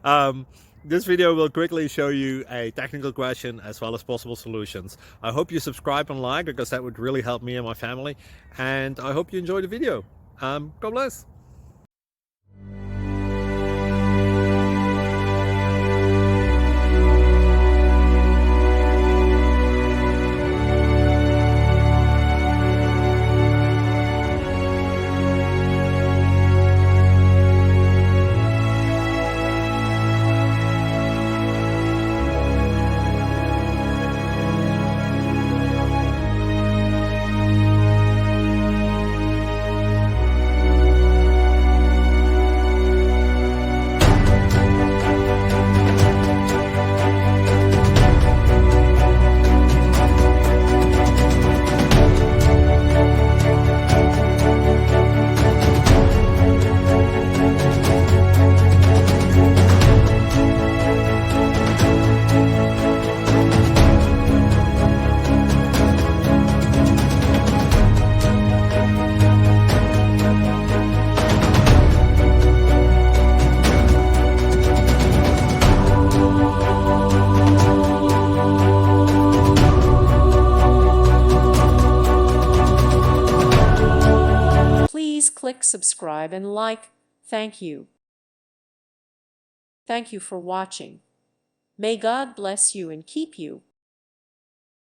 um, this video will quickly show you a technical question as well as possible solutions. I hope you subscribe and like because that would really help me and my family. And I hope you enjoy the video. God bless. Please click subscribe and like. Thank you. Thank you for watching. May God bless you and keep you.